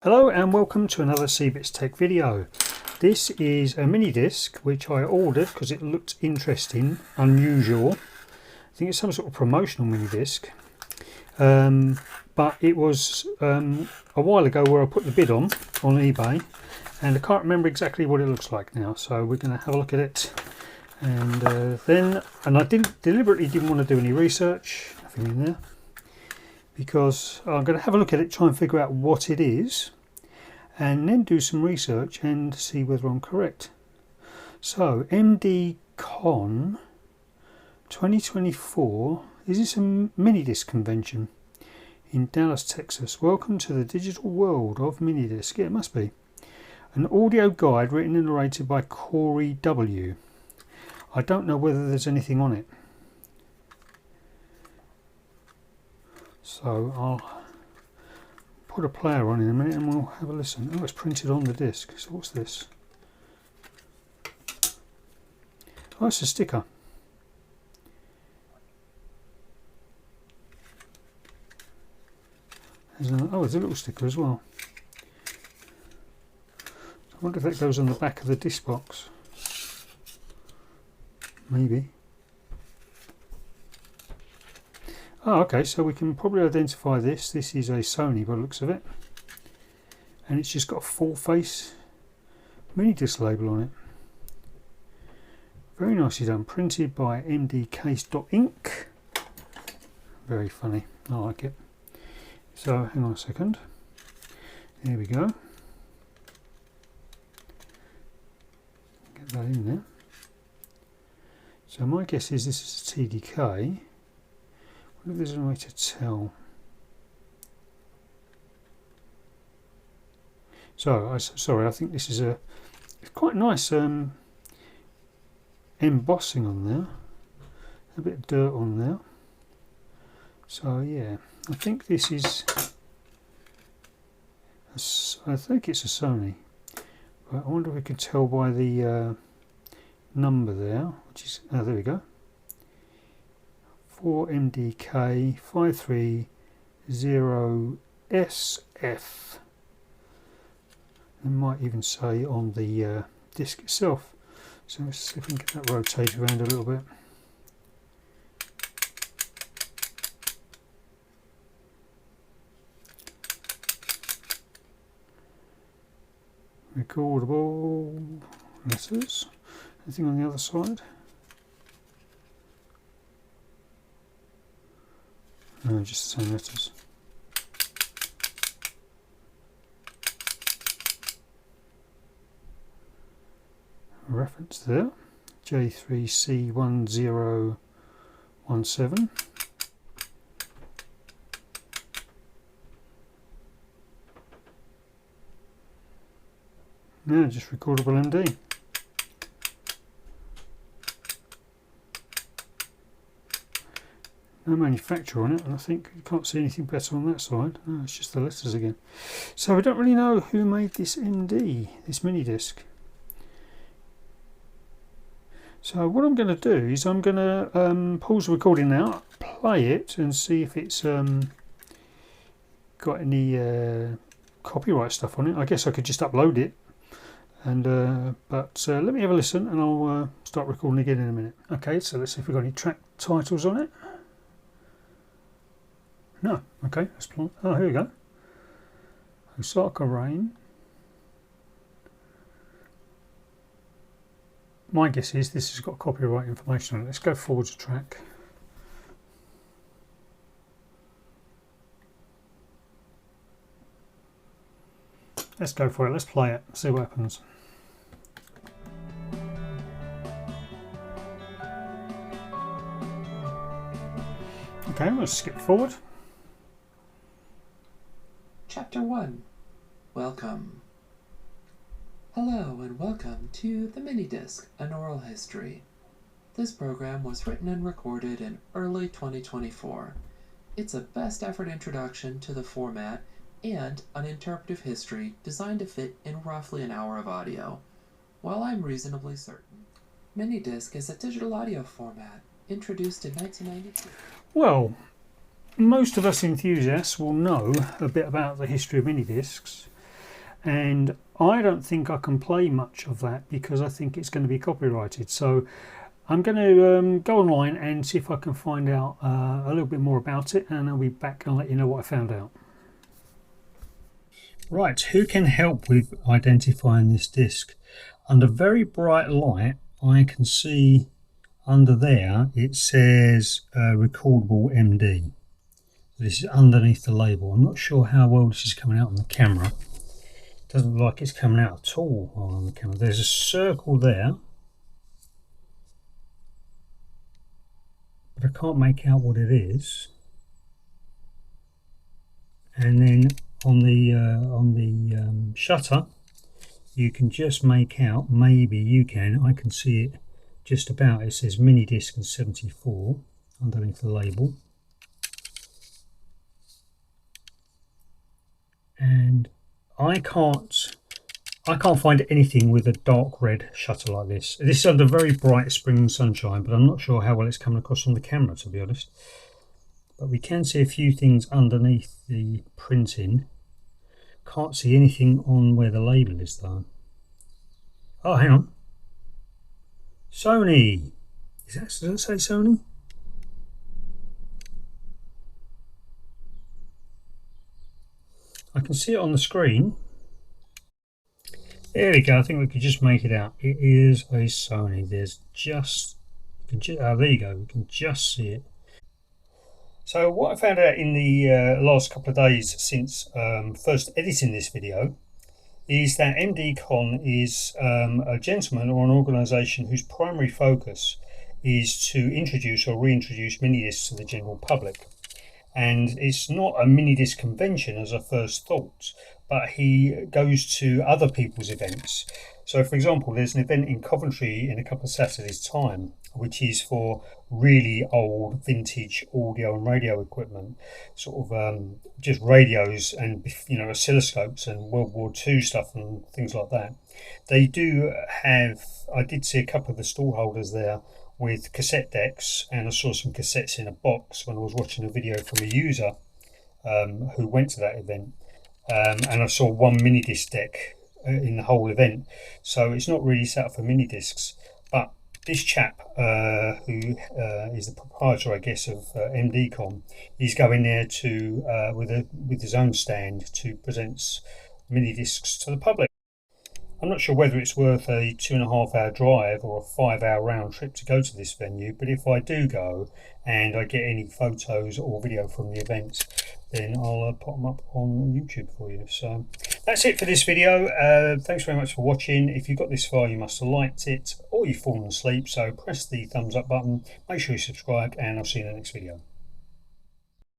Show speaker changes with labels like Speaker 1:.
Speaker 1: Hello and welcome to another Cbits Tech video. This is a mini disc which I ordered because it looked interesting, unusual. I think it's some sort of promotional mini disc. But it was a while ago where I put the bid on eBay, and I can't remember exactly what it looks like now. So we're going to have a look at it, and I deliberately didn't want to do any research, nothing in there, because I'm going to have a look at it, try and figure out what it is, and then do some research and see whether I'm correct. So, MDCon 2024, is this a Minidisc convention in Dallas, Texas? Welcome to the digital world of Minidisc. Yeah, it must be. An audio guide written and narrated by Corey W. I don't know whether there's anything on it, so I'll put a player on in a minute and we'll have a listen. Oh, it's printed on the disc. So what's this? Oh, it's a sticker. There's a little sticker as well. I wonder if that goes on the back of the disc box. Maybe. Oh, okay, so we can probably identify this. This is a Sony by the looks of it. And it's just got a full face Minidisc label on it. Very nicely done. Printed by MDCase.Inc. Very funny. I like it. So, hang on a second. There we go. Get that in there. So my guess is this is a TDK. I wonder if there's a way to tell. So, sorry, I think this is it's quite nice embossing on there. A bit of dirt on there. So yeah, I think this is, I think it's a Sony. But I wonder if we can tell by the number there, which is, oh, there we go. 4MDK 530SF. It might even say on the disc itself. So let's see if we can get that rotated around a little bit. Recordable letters. Anything on the other side? No, just the same letters. Reference there, J3C1017. No, just recordable MD. No manufacturer on it, and I think you can't see anything better on that side. No, it's just the letters again. So we don't really know who made this MD, this mini disc. So what I'm going to do is I'm going to pause the recording now, play it, and see if it's got any copyright stuff on it. I guess I could just upload it, and but let me have a listen, and I'll start recording again in a minute. Okay, so let's see if we've got any track titles on it. No. Okay, let's play. Oh, here we go. Osaka Rain. My guess is this has got copyright information on it. Let's go forward to track. Let's go for it. Let's play it. See what happens. Okay, let's skip forward.
Speaker 2: Chapter 1. Welcome. Hello and welcome to the Minidisc, an oral history. This program was written and recorded in early 2024. It's a best effort introduction to the format and an interpretive history designed to fit in roughly an hour of audio. While I'm reasonably certain, Minidisc is a digital audio format introduced in 1992.
Speaker 1: Well, most of us enthusiasts will know a bit about the history of mini discs. and I don't think I can play much of that because I think it's going to be copyrighted. So I'm going to go online and see if I can find out a little bit more about it, and I'll be back and let you know what I found out. Right, who can help with identifying this disc? Under very bright light, I can see under there it says recordable MD. This is underneath the label. I'm not sure how well this is coming out on the camera. It doesn't look like it's coming out at all on the camera. There's a circle there, but I can't make out what it is. And then on the shutter, you can just make out, maybe you can, I can see it just about. It says Minidisc and 74 underneath the label. And I can't find anything with a dark red shutter like this. This is under very bright spring sunshine, but I'm not sure how well it's coming across on the camera, to be honest. But we can see a few things underneath the printing. Can't see anything on where the label is though. Oh, hang on. Sony. Does that say Sony? I can see it on the screen. There we go. I think we could just make it out. It is a Sony. There's just, oh, there you go. We can just see it. So what I found out in the last couple of days since first editing this video is that MDCon is a gentleman or an organisation whose primary focus is to introduce or reintroduce Minidiscs to the general public. And it's not a Minidisc convention as I first thought, but he goes to other people's events. So for example, there's an event in Coventry in a couple of Saturdays time, which is for really old vintage audio and radio equipment, sort of just radios and, you know, oscilloscopes and World War II stuff and things like that. They do have, I did see a couple of the stall holders there with cassette decks, and I saw some cassettes in a box when I was watching a video from a user who went to that event, and I saw one Minidisc deck in the whole event. So it's not really set up for Minidiscs, but this chap who is the proprietor, I guess, of MDCon, he's going there to with his own stand to present Minidiscs to the public. I'm not sure whether it's worth a 2.5 hour drive or a 5 hour round trip to go to this venue, but if I do go and I get any photos or video from the event, then I'll put them up on YouTube for you. So that's it for this video. Thanks very much for watching. If you got this far, you must have liked it or you've fallen asleep, so press the thumbs up button, make sure you subscribe, and I'll see you in the next video.